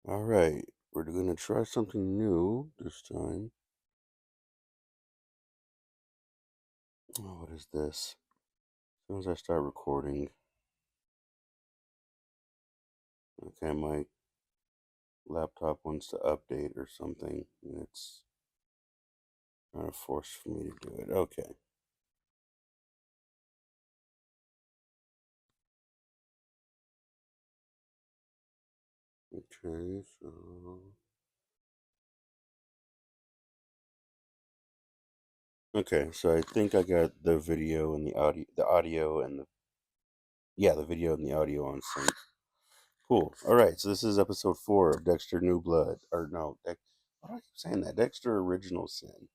All right, we're going to try something new this time. Oh, what is this? As soon as I start recording, okay, my laptop wants to update or something, and it's trying to force for me to do it. Okay. Okay, so I think I got the video and the audio and the video and the audio on sync. Cool. All right, so this is episode 4 of Dexter New Blood, or no, why do I keep saying that? Dexter Original Sin.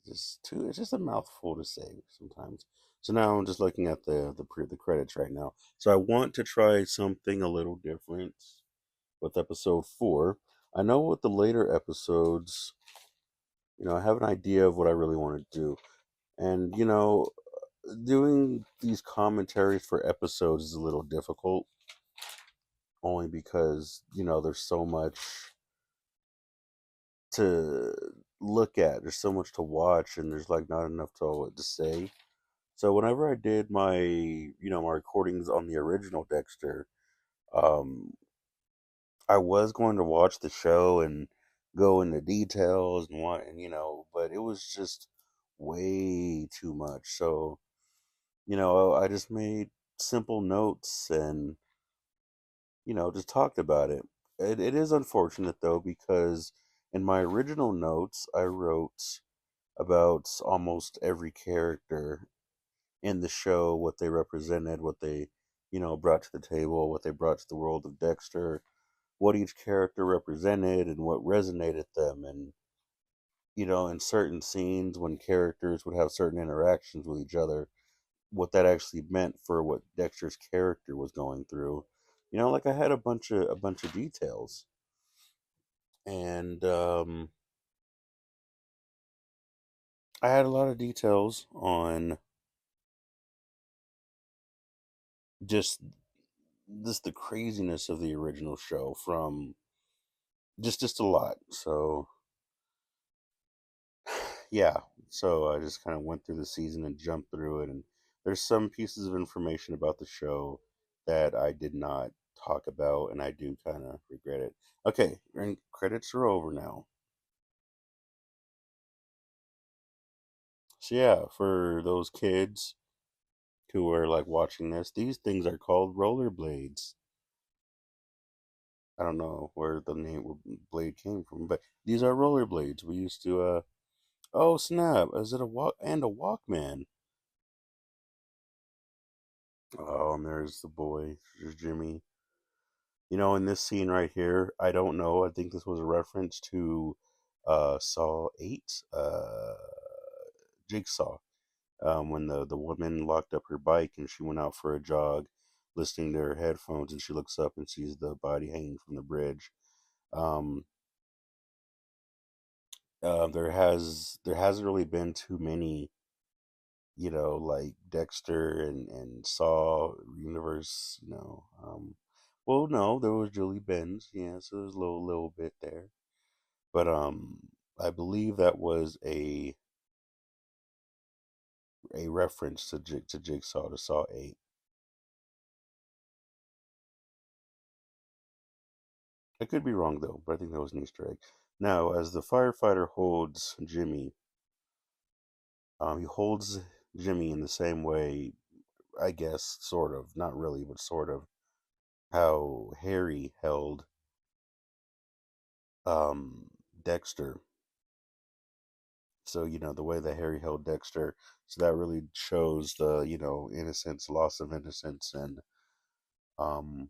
It's just a mouthful to say sometimes. So now I'm just looking at the credits right now. So I want to try something a little different with episode 4. I know with the later episodes, I have an idea of what I really want to do. And doing these commentaries for episodes is a little difficult only because, there's so much to look at. There's so much to watch and there's like not enough to say. So whenever I did my recordings on the original Dexter, um, I was going to watch the show and go into details and but it was just way too much. So, I just made simple notes and, just talked about it. It is unfortunate though, because in my original notes, I wrote about almost every character in the show, what they represented, what they, brought to the table, what they brought to the world of Dexter, what each character represented, and what resonated them. And, in certain scenes when characters would have certain interactions with each other, what that actually meant for what Dexter's character was going through. Like I had a bunch of details, and I had a lot of details on just the craziness of the original show, from just a lot. So yeah, so I just kind of went through the season and jumped through it, and there's some pieces of information about the show that I did not talk about, and I do kind of regret it. Okay, and credits are over now. So yeah, for those kids who are like watching this, these things are called rollerblades. I don't know where the name blade came from, but these are rollerblades. We used to oh snap, is it a walk and a Walkman? Oh, and there's the boy, there's Jimmy. In this scene right here, I don't know. I think this was a reference to Saw 8, Jigsaw, when the woman locked up her bike and she went out for a jog, listening to her headphones, and she looks up and sees the body hanging from the bridge. Um, there hasn't really been too many, like Dexter and Saw universe. Well, no, there was Julie Benz, yeah, so there's a little bit there. But I believe that was a reference to Jigsaw, to Saw 8. I could be wrong though, but I think that was an Easter egg. Now, as the firefighter holds Jimmy, he holds Jimmy in the same way, I guess, sort of, not really, but sort of, how Harry held um, Dexter. So, the way that Harry held Dexter, so that really shows the, innocence, loss of innocence, and um,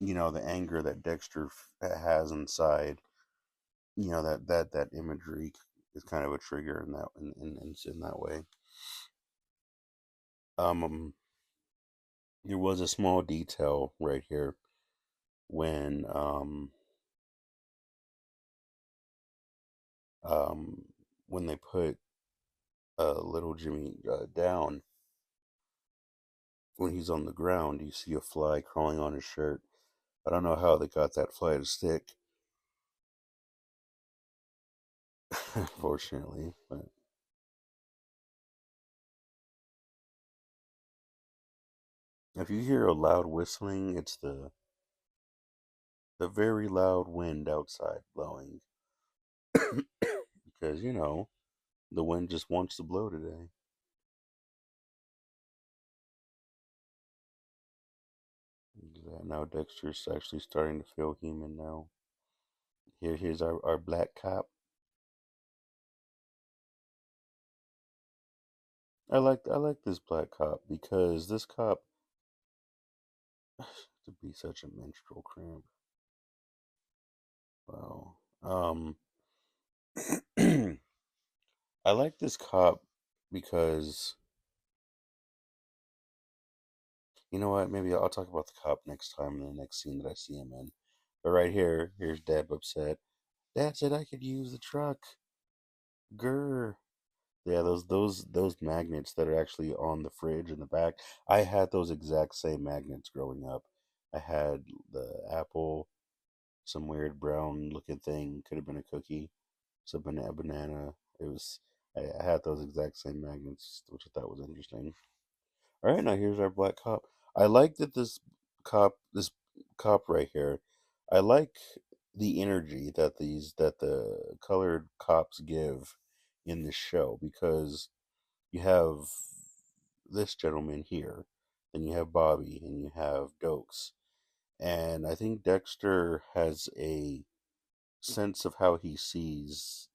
the anger that Dexter has inside. That imagery is kind of a trigger in that way. Um, there was a small detail right here when um when they put little Jimmy down, when he's on the ground, you see a fly crawling on his shirt. I don't know how they got that flight to stick, unfortunately. But if you hear a loud whistling, it's the very loud wind outside blowing, because the wind just wants to blow today. Now Dexter's actually starting to feel human now. Here's our black cop. I like this black cop because this cop to be such a menstrual cramp. Wow. I like this cop because you know what? Maybe I'll talk about the cop next time in the next scene that I see him in. But right here, here's Deb upset. Dad said I could use the truck. Grr. Yeah, those magnets that are actually on the fridge in the back. I had those exact same magnets growing up. I had the apple, some weird brown looking thing, could have been a cookie, some banana. It was I had those exact same magnets, which I thought was interesting. All right, now here's our black cop. I like that this cop right here. I like the energy that the colored cops give in this show because you have this gentleman here, then you have Bobby, and you have Dokes, and I think Dexter has a sense of how he sees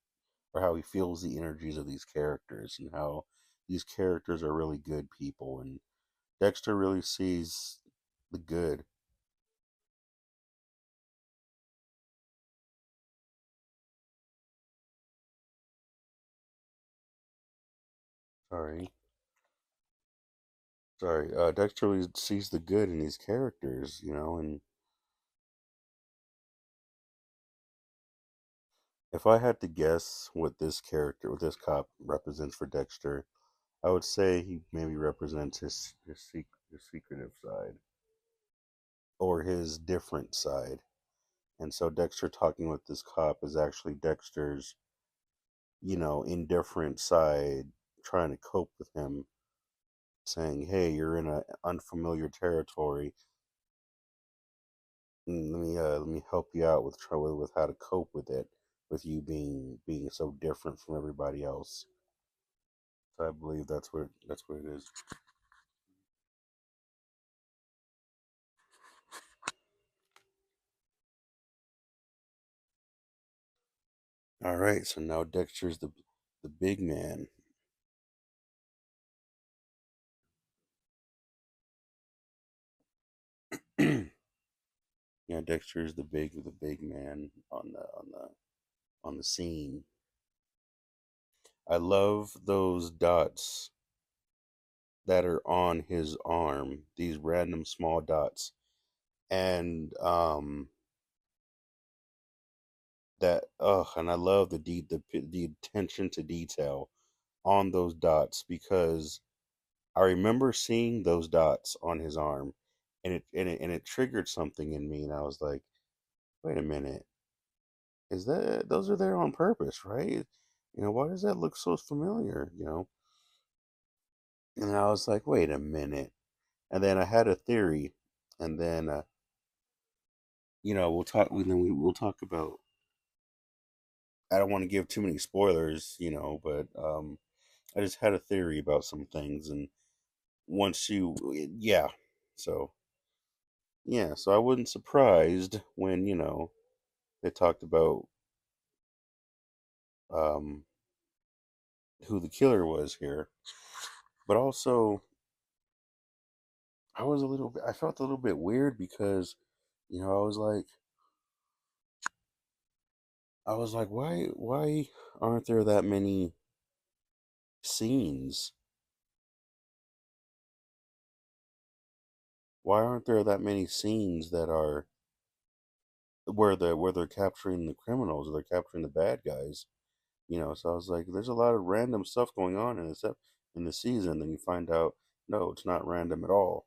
or how he feels the energies of these characters and how these characters are really good people and Dexter really sees the good. Sorry, sorry. Dexter really sees the good in these characters, and if I had to guess what this cop represents for Dexter, I would say he maybe represents his secretive side or his different side. And so Dexter talking with this cop is actually Dexter's, indifferent side trying to cope with him, saying, "Hey, you're in a unfamiliar territory. Let me help you out with trouble with how to cope with it, with you being so different from everybody else." So I believe that's what it is. All right, so now Dexter's the big man. Yeah, Dexter's the big man on the scene. I love those dots that are on his arm, these random small dots. And and I love the attention to detail on those dots because I remember seeing those dots on his arm and it triggered something in me and I was like, wait a minute, is that those are there on purpose, right? Why does that look so familiar? And I was like, wait a minute. And then I had a theory, and then we'll talk about. I don't want to give too many spoilers, but I just had a theory about some things, and once you, yeah, so so I wasn't surprised when they talked about um who the killer was here, but also I felt a little bit weird because I was like, why aren't there that many scenes? Why aren't there that many scenes that are where they're capturing the criminals or they're capturing the bad guys? So I was like, there's a lot of random stuff going on in the season. Then you find out, no, it's not random at all.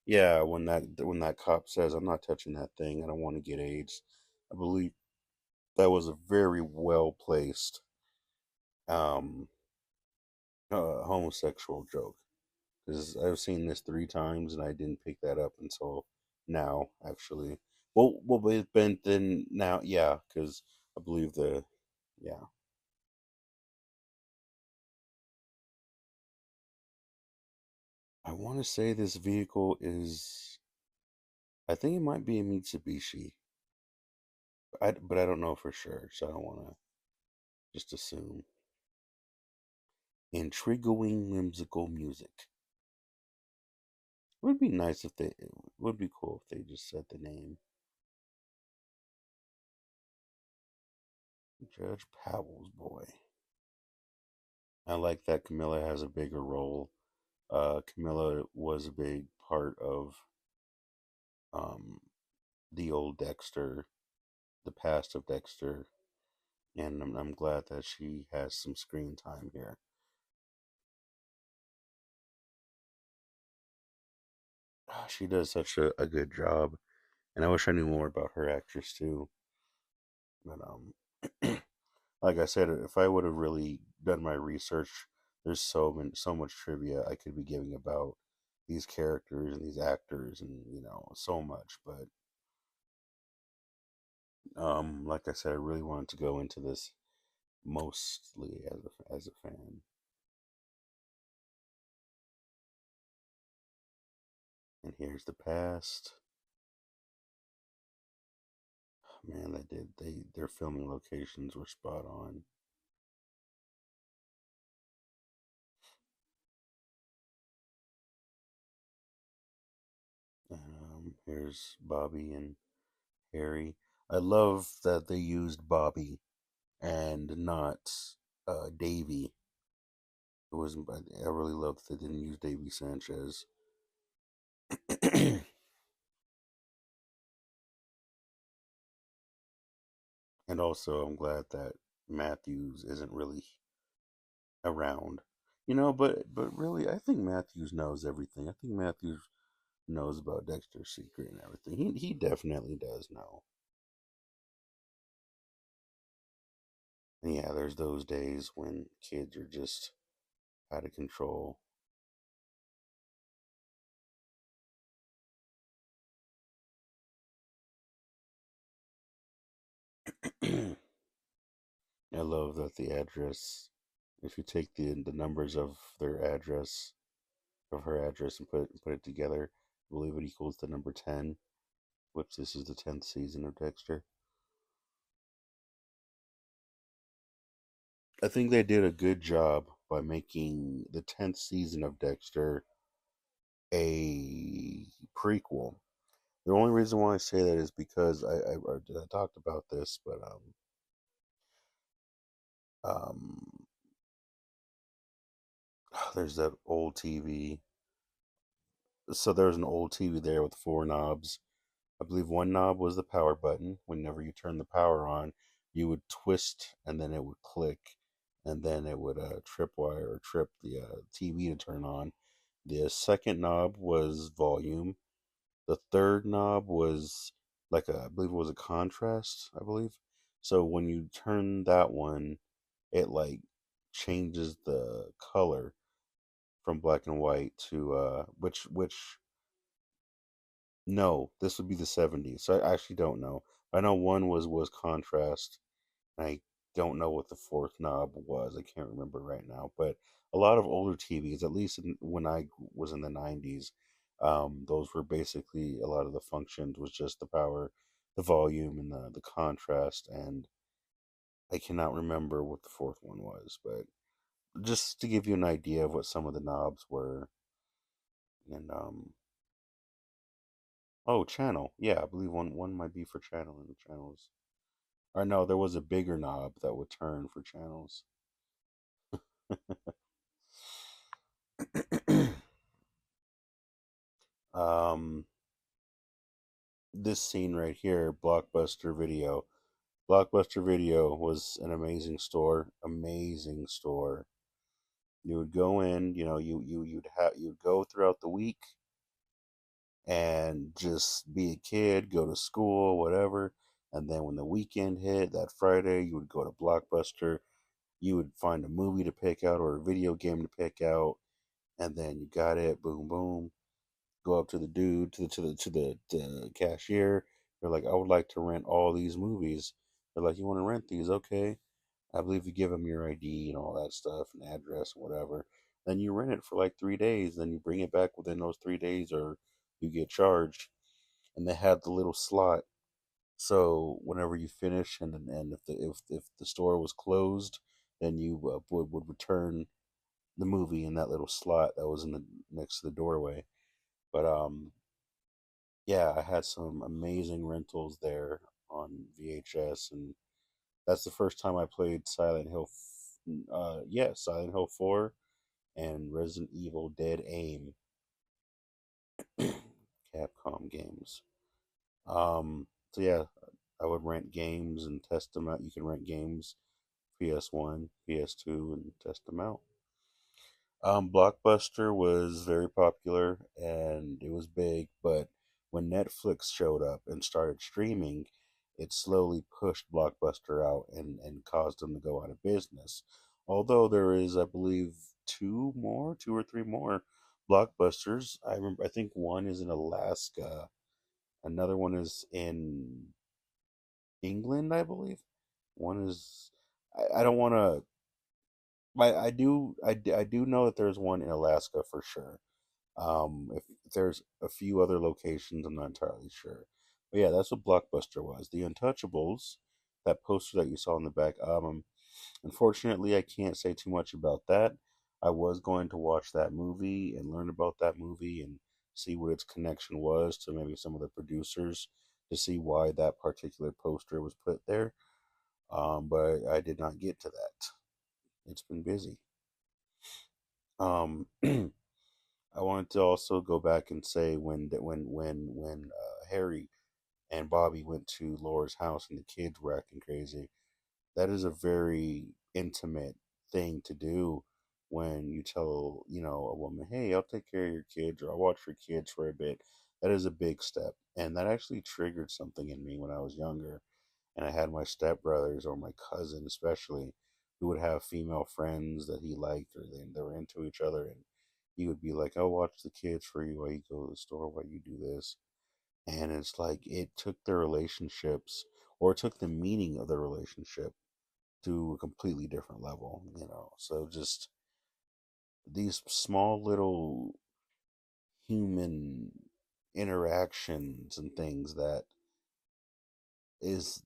Yeah, when that cop says, "I'm not touching that thing. I don't want to get AIDS." I believe that was a very well placed um homosexual joke, because I've seen this three times and I didn't pick that up until now, actually. But then now, yeah, because I believe yeah. I want to say this vehicle is, I think it might be a Mitsubishi, but I don't know for sure, so I don't want to just assume. Intriguing whimsical music. It would be nice if it would be cool if they just said the name. Judge Powell's boy. I like that Camilla has a bigger role. Camilla was a big part of um, the old Dexter, the past of Dexter, and I'm glad that she has some screen time here. She does such a good job, and I wish I knew more about her actress too. But like I said, if I would have really done my research, there's so much trivia I could be giving about these characters and these actors, and so much. But like I said, I really wanted to go into this mostly as a fan. And here's the past. Man, their filming locations were spot on. Here's Bobby and Harry. I love that they used Bobby and not Davy. It wasn't. I really love that they didn't use Davy Sanchez. And also, I'm glad that Matthews isn't really around. But really, I think Matthews knows everything. I think Matthews knows about Dexter's secret and everything. He definitely does know. And yeah, there's those days when kids are just out of control. I love that the address. If you take the numbers of their address, of her address, and put it together, I believe it equals the number 10, which this is the 10th season of Dexter. I think they did a good job by making the 10th season of Dexter a prequel. The only reason why I say that is because I talked about this, but um, there's that old TV. So there's an old TV there with four knobs. I believe one knob was the power button. Whenever you turn the power on, you would twist and then it would click, and then it would tripwire or trip the TV to turn on. The second knob was volume. The third knob was I believe it was a contrast, I believe. So when you turn that one, it like changes the color from black and white to which no, this would be the 70s. So I actually don't know. I know one was contrast. And I don't know what the fourth knob was. I can't remember right now. But a lot of older TVs, at least when I was in the 90s, those were basically a lot of the functions was just the power, the volume, and the contrast. And I cannot remember what the fourth one was. But just to give you an idea of what some of the knobs were. And oh, channel. Yeah, I believe one might be for channel, and the channels. Or no, there was a bigger knob that would turn for channels. um, this scene right here, Blockbuster Video. Blockbuster Video was an amazing store. Amazing store. You would go in, you'd go throughout the week. and just be a kid, go to school, whatever. And then when the weekend hit, that Friday, you would go to Blockbuster, you would find a movie to pick out or a video game to pick out, and then you got it, boom, boom. Go up to the dude, to the cashier. They're like, I would like to rent all these movies. They're like, you want to rent these? Okay. I believe you give them your ID and all that stuff and address and whatever. Then you rent it for like 3 days. Then you bring it back within those 3 days, or you get charged. And they had the little slot. So whenever you finish, and if the store was closed, then you would return the movie in that little slot that was in the next to the doorway. But yeah, I had some amazing rentals there on VHS, and that's the first time I played Silent Hill. Yeah, Silent Hill 4 and Resident Evil Dead Aim, Capcom games. So yeah, I would rent games and test them out. You can rent games, PS1, PS2, and test them out. Blockbuster was very popular and it was big, but when Netflix showed up and started streaming, it slowly pushed Blockbuster out and caused them to go out of business. Although there is, I believe, two or three more Blockbusters. I remember, I think one is in Alaska, another one is in England, I believe. One is, I don't want to. I do know that there's one in Alaska for sure. If there's a few other locations, I'm not entirely sure. But yeah, that's what Blockbuster was. The Untouchables, that poster that you saw in the back. Unfortunately, I can't say too much about that. I was going to watch that movie and learn about that movie and see what its connection was to maybe some of the producers to see why that particular poster was put there. But I did not get to that. It's been busy. Um, I wanted to also go back and say when Harry and Bobby went to Laura's house and the kids were acting crazy. That is a very intimate thing to do when you tell a woman, "Hey, I'll take care of your kids," or "I'll watch your kids for a bit." That is a big step, and that actually triggered something in me when I was younger, and I had my stepbrothers or my cousin especially who would have female friends that he liked or they were into each other, and he would be like, I'll watch the kids for you while you go to the store, while you do this. And it's like it took their relationships, or it took the meaning of their relationship to a completely different level. So just these small little human interactions and things that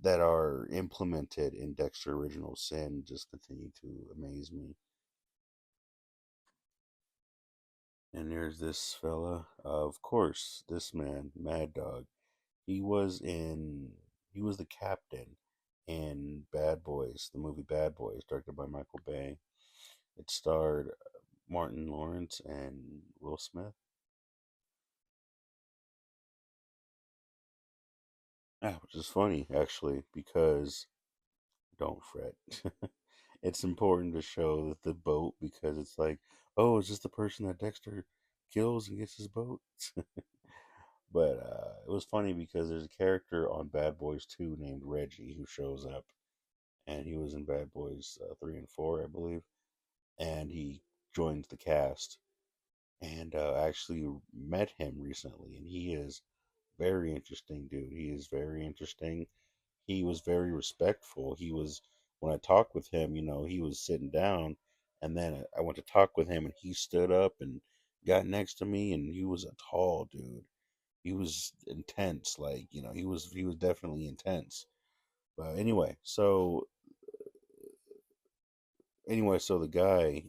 are implemented in Dexter Original Sin just continue to amaze me. And there's this fella, of course, this man, Mad Dog. He was in he was the captain in Bad Boys, the movie Bad Boys, directed by Michael Bay. It starred Martin Lawrence and Will Smith. Yeah, which is funny actually because don't fret. It's important to show that the boat, because it's like, oh, is this the person that Dexter kills and gets his boat? But it was funny because there's a character on Bad Boys 2 named Reggie who shows up, and he was in Bad Boys 3 and 4, I believe, and he joins the cast. And I actually met him recently, and he is very interesting, dude. He is very interesting. He was very respectful. When I talked with him, he was sitting down, and then I went to talk with him, and he stood up and got next to me, and he was a tall dude. He was intense, like he was definitely intense. But anyway, so the guy,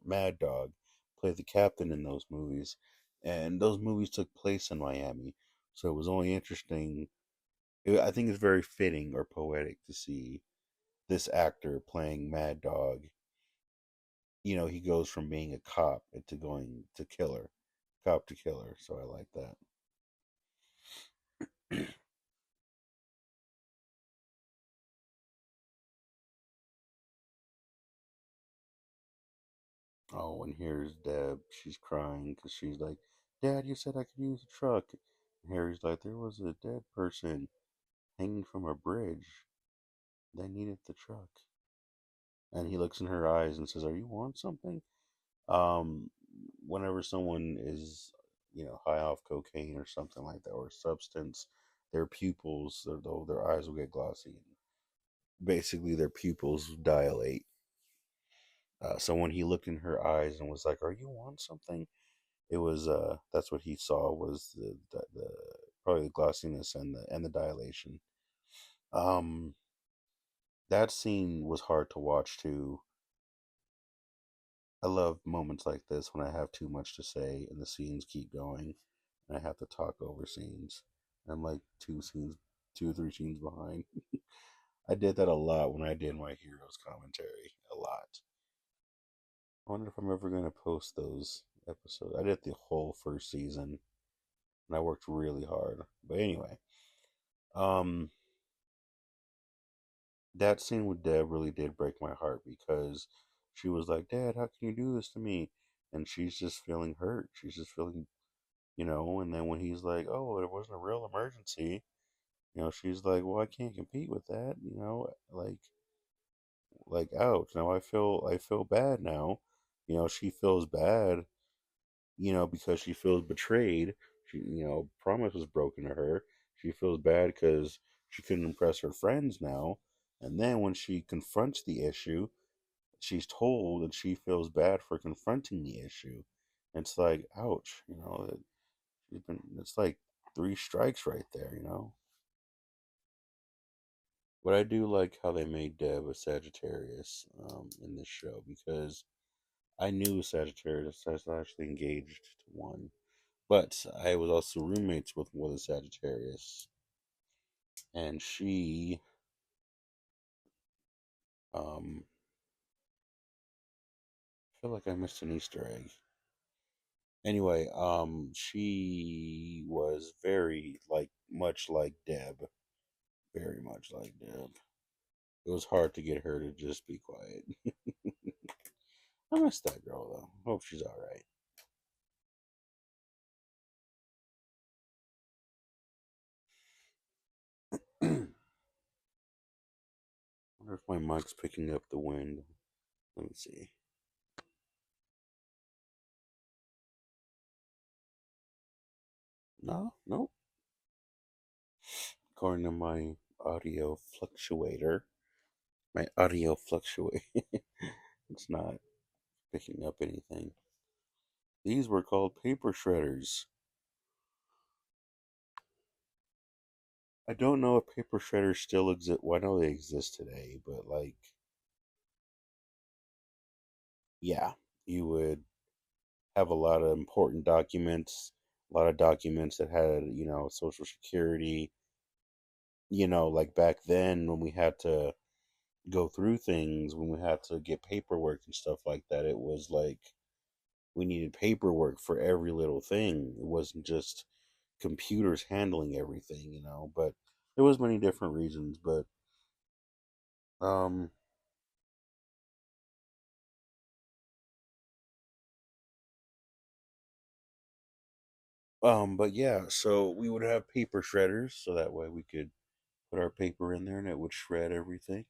Mad Dog, played the captain in those movies, and those movies took place in Miami. So it was only interesting. I think it's very fitting or poetic to see this actor playing Mad Dog. He goes from being a cop to going to killer, cop to killer. So I like that. Oh, and here's Deb. She's crying because she's like, Dad, you said I could use the truck. And Harry's like, there was a dead person hanging from a bridge. They needed the truck. And he looks in her eyes and says, are you on something? Um, Whenever someone is, high off cocaine or something like that, or a substance, their pupils, their eyes will get glossy. Basically, their pupils dilate. So when he looked in her eyes and was like, "Are you on something?" It was that's what he saw was the probably the glossiness and the dilation. Um, that scene was hard to watch too. I love moments like this when I have too much to say and the scenes keep going and I have to talk over scenes. I'm like two or three scenes behind. I did that a lot when I did my heroes commentary. A lot. I wonder if I'm ever going to post those episodes. I did the whole first season and I worked really hard. But anyway, um, that scene with Deb really did break my heart because she was like, Dad, how can you do this to me? And she's just feeling hurt. She's just feeling, and then when he's like, oh, it wasn't a real emergency, she's like, well, I can't compete with that, like ouch. Now I feel bad now. She feels bad, because she feels betrayed. She, promise was broken to her. She feels bad because she couldn't impress her friends now. And then when she confronts the issue, she's told that she feels bad for confronting the issue. It's like, ouch, it's like three strikes right there. But I do like how they made Deb a Sagittarius in this show because I knew Sagittarius. I was actually engaged to one. But I was also roommates with a Sagittarius, and she, I feel like I missed an Easter egg. Anyway, she was very much like Deb, very much like Deb. It was hard to get her to just be quiet. I miss that girl though. Hope she's all right. Wonder if my mic's picking up the wind. Let me see. No, nope. According to my audio fluctuator, my audio fluctuate. It's not picking up anything. These were called paper shredders. I don't know if paper shredders still exist. Well, I know they exist today, but yeah, you would have a lot of important documents, a lot of documents that had, social security, like back then when we had to go through things, when we had to get paperwork and stuff like that, it was like we needed paperwork for every little thing. It wasn't just computers handling everything. But there was many different reasons. Um, but yeah, so we would have paper shredders, so that way we could put our paper in there and it would shred everything.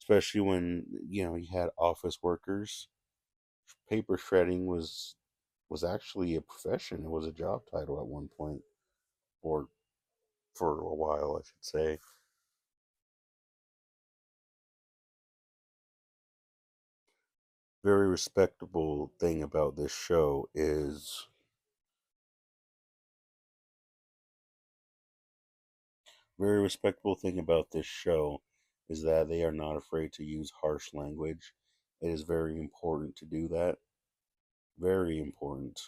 Especially when you had office workers. Paper shredding was actually a profession. It was a job title at one point, or for a while, I should say. Very respectable thing about this show is very respectable thing about this show is that they are not afraid to use harsh language. It is very important to do that. Very important.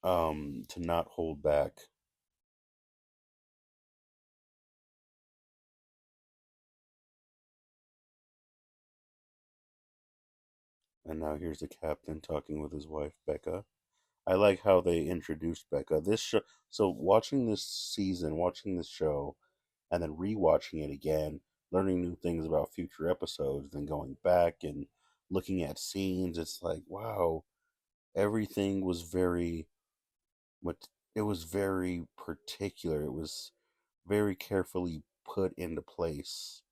To not hold back. And now here's the captain talking with his wife Becca. I like how they introduced Becca. This show, so watching this season, watching this show, and then rewatching it again, learning new things about future episodes, then going back and looking at scenes, it's like, wow, everything was very, what, it was very particular. It was very carefully put into place.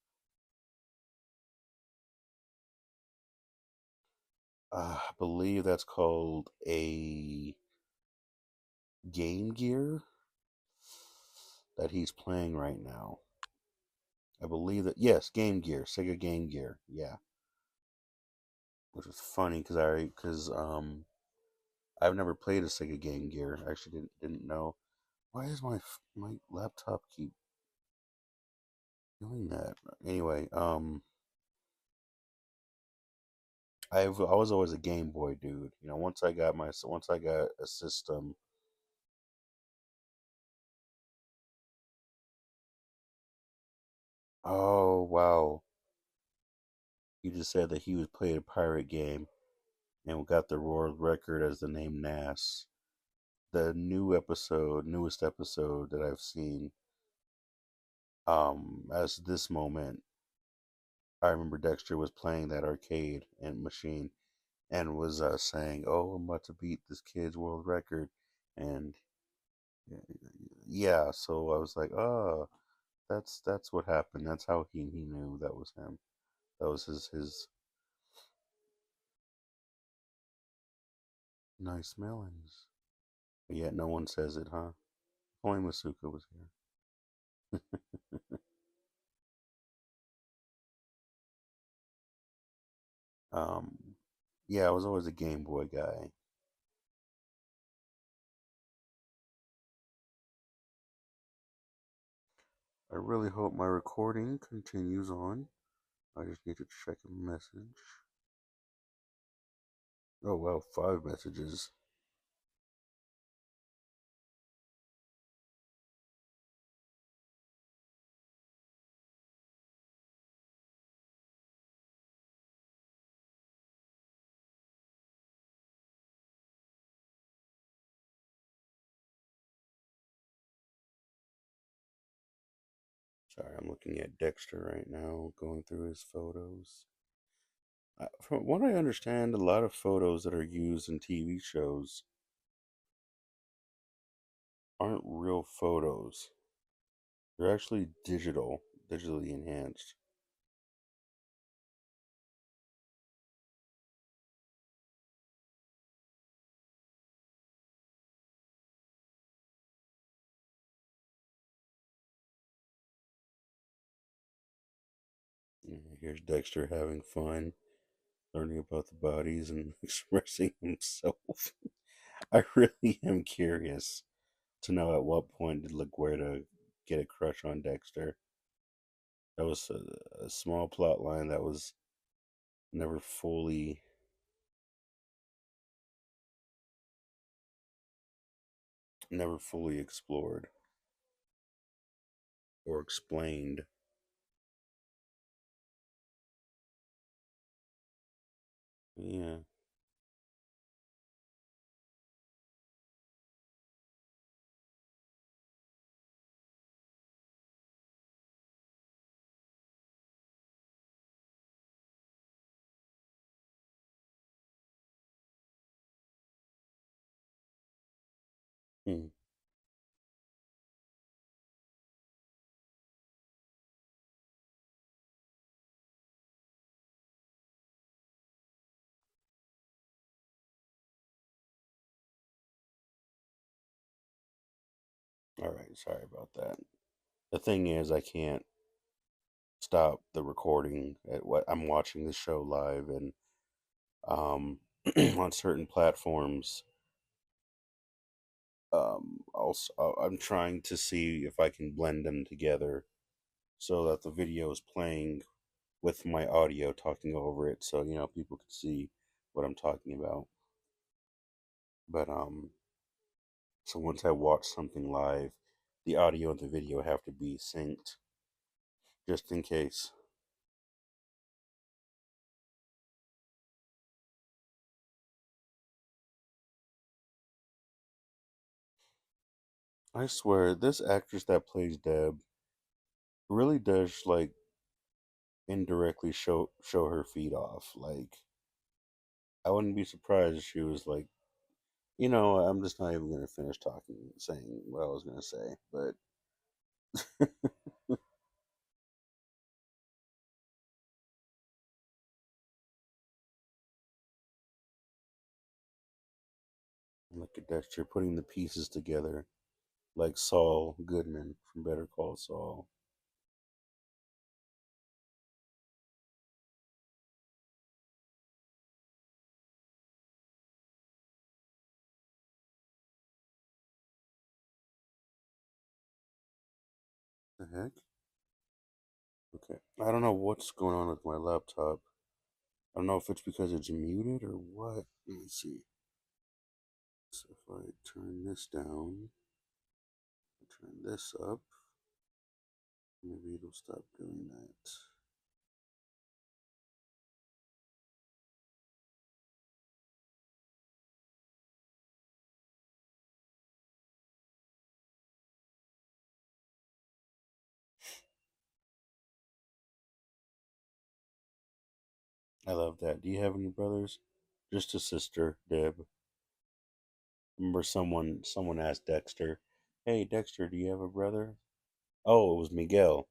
I believe that's called a Game Gear that he's playing right now. I believe that, yes, Game Gear, Sega Game Gear, yeah. Which was funny because I've never played a Sega Game Gear. I actually didn't know. Why is my laptop keep doing that? Anyway, I was always a Game Boy dude. You know, once I got a system. Oh wow, you just said that he was playing a pirate game and got the world record as the name Nass. The newest episode that I've seen, as this moment, I remember Dexter was playing that arcade and machine and was saying, "Oh, I'm about to beat this kid's world record," and yeah, so I was like, "Oh, that's what happened. That's how he knew that was him. That was his nice melons." But yet no one says it, huh? Only Masuka was here. um, yeah, I was always a Game Boy guy. I really hope my recording continues on. I just need to check a message. Oh wow, 5 messages. Sorry, I'm looking at Dexter right now, going through his photos. From what I understand, a lot of photos that are used in TV shows aren't real photos. They're actually digitally enhanced. Here's Dexter having fun, learning about the bodies and expressing himself. I really am curious to know at what point did LaGuerta get a crush on Dexter. That was a small plot line that was never fully never fully explored or explained. Yeah. Hmm. All right. Sorry about that. The thing is, I can't stop the recording at what I'm watching the show live, and um, on certain platforms, I'm trying to see if I can blend them together so that the video is playing with my audio talking over it, so people can see what I'm talking about. But so once I watch something live, the audio and the video have to be synced just in case. I swear, this actress that plays Deb really does like indirectly show her feet off. Like I wouldn't be surprised if she was like, I'm just not even gonna finish saying what I was gonna say. But look at Dexter putting the pieces together, like Saul Goodman from Better Call Saul. The heck? Okay, I don't know what's going on with my laptop. I don't know if it's because it's muted or what. Let me see. So if I turn this down, turn this up, maybe it'll stop doing that. I love that. Do you have any brothers? Just a sister, Deb. Remember someone asked Dexter, "Hey Dexter, do you have a brother?" Oh, it was Miguel.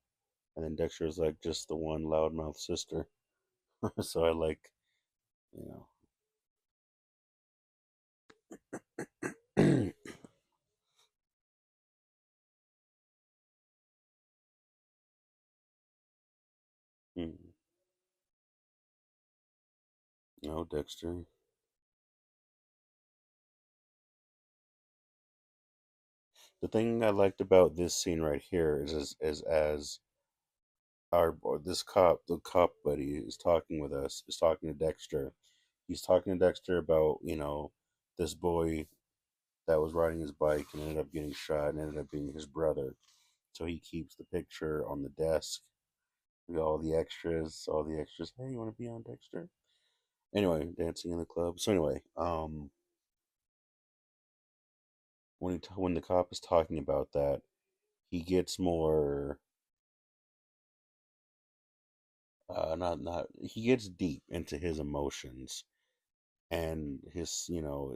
And then Dexter was like, "Just the one loudmouth sister." So I like, you know. Hmm. No, Dexter. The thing I liked about this scene right here is as or this the cop buddy is talking with us, is talking to Dexter. He's talking to Dexter about, this boy that was riding his bike and ended up getting shot and ended up being his brother. So he keeps the picture on the desk. We got all the extras. Hey, you want to be on Dexter? Anyway, dancing in the club. So anyway, when the cop is talking about that, he gets more not he gets deep into his emotions and his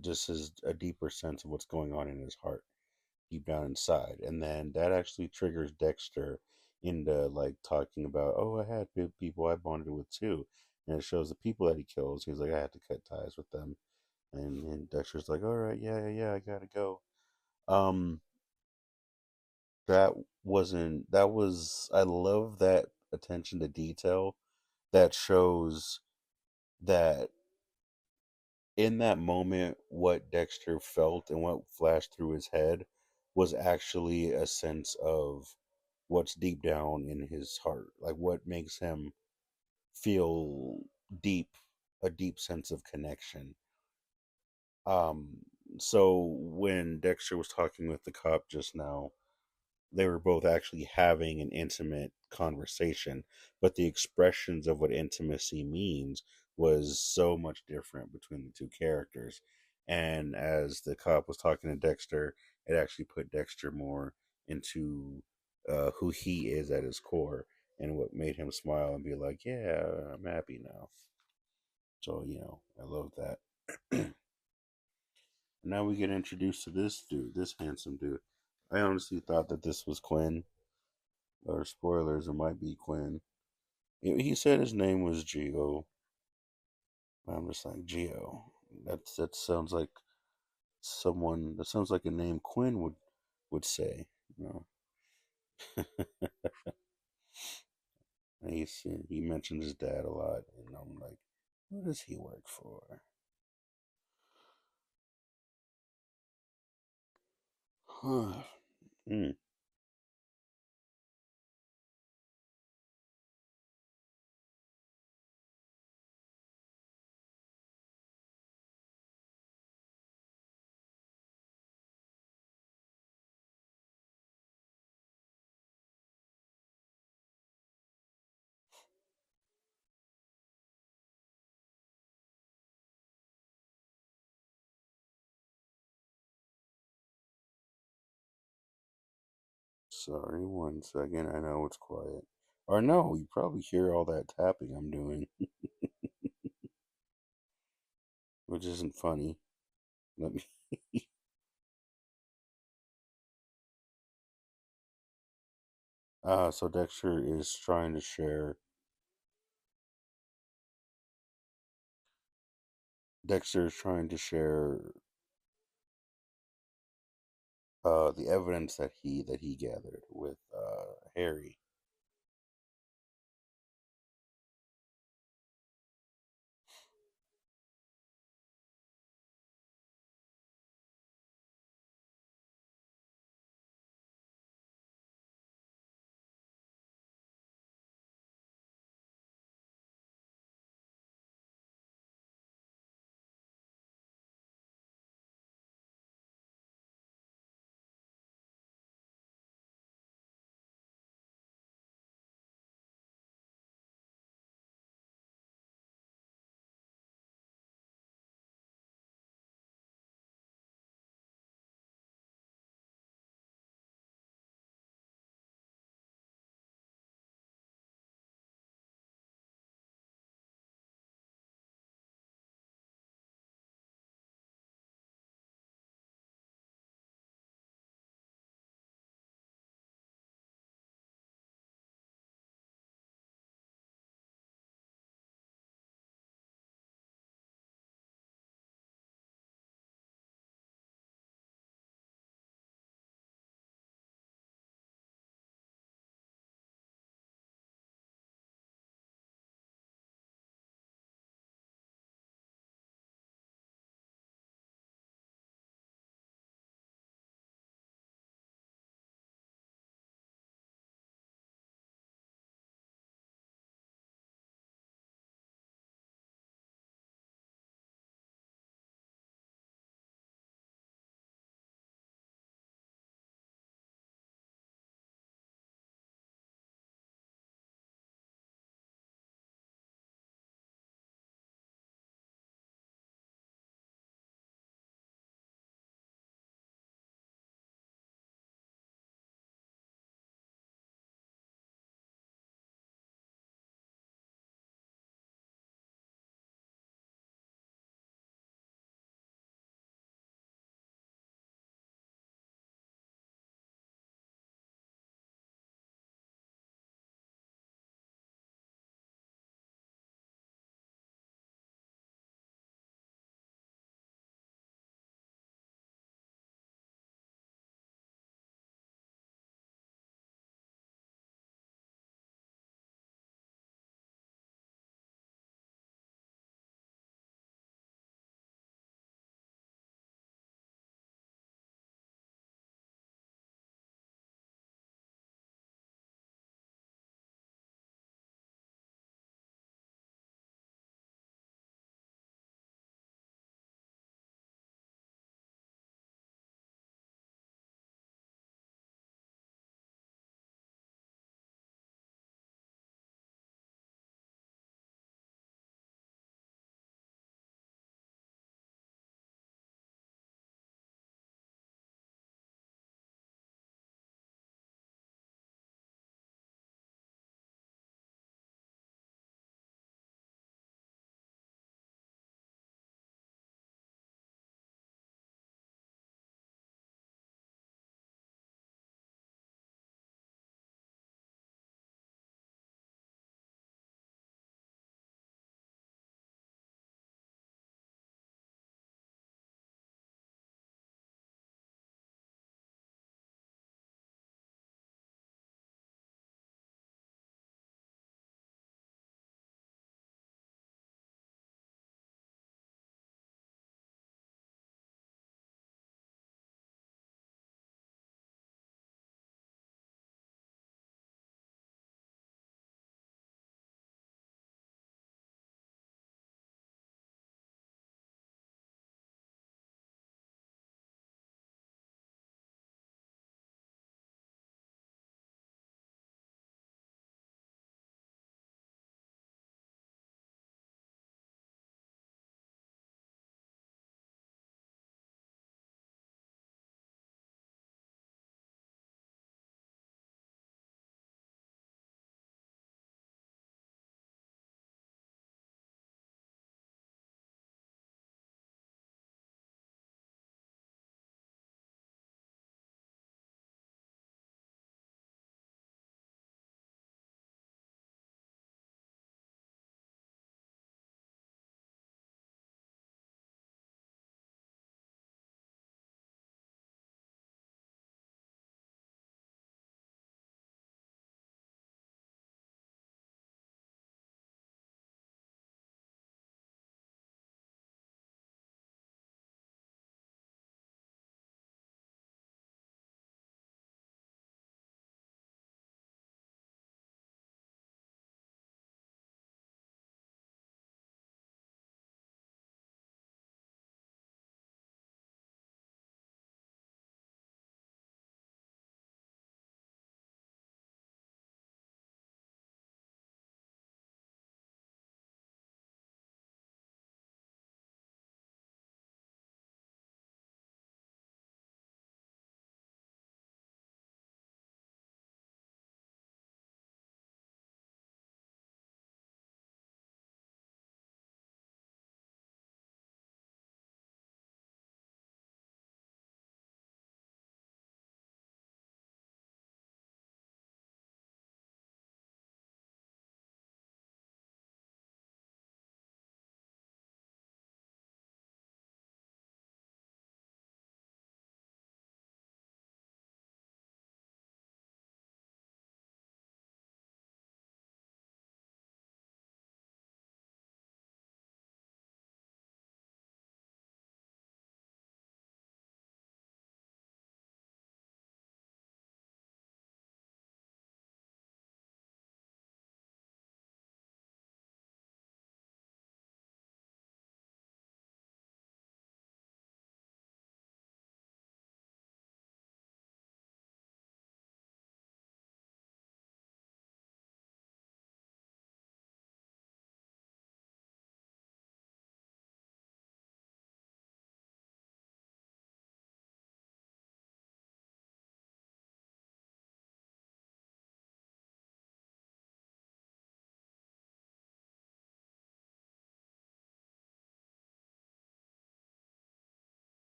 just his a deeper sense of what's going on in his heart deep down inside, and then that actually triggers Dexter into like talking about, oh, I had people I bonded with too, and it shows the people that he kills. He's like, I had to cut ties with them, and Dexter's like, all right, yeah, yeah, yeah, I gotta go. um that that was, I love that attention to detail that shows that in that moment, what Dexter felt and what flashed through his head was actually a sense of what's deep down in his heart, like what makes him feel deep, a deep sense of connection. Um, so when Dexter was talking with the cop just now, they were both actually having an intimate conversation, but the expressions of what intimacy means was so much different between the two characters. And as the cop was talking to Dexter, it actually put Dexter more into who he is at his core and what made him smile and be like, yeah, I'm happy now. So, I love that. Now we get introduced to this dude, this handsome dude. I honestly thought that this was Quinn, or spoilers, it might be Quinn. He said his name was Geo. I'm just like, Geo. That sounds like someone. That sounds like a name Quinn would say. You know. And he mentioned his dad a lot, and I'm like, what does he work for? Huh. Mm. Sorry, 1 second. I know it's quiet. Or no, you probably hear all that tapping I'm doing. which isn't funny. Let me. So Dexter is trying to share. Dexter is trying to share the evidence that he gathered with Harry,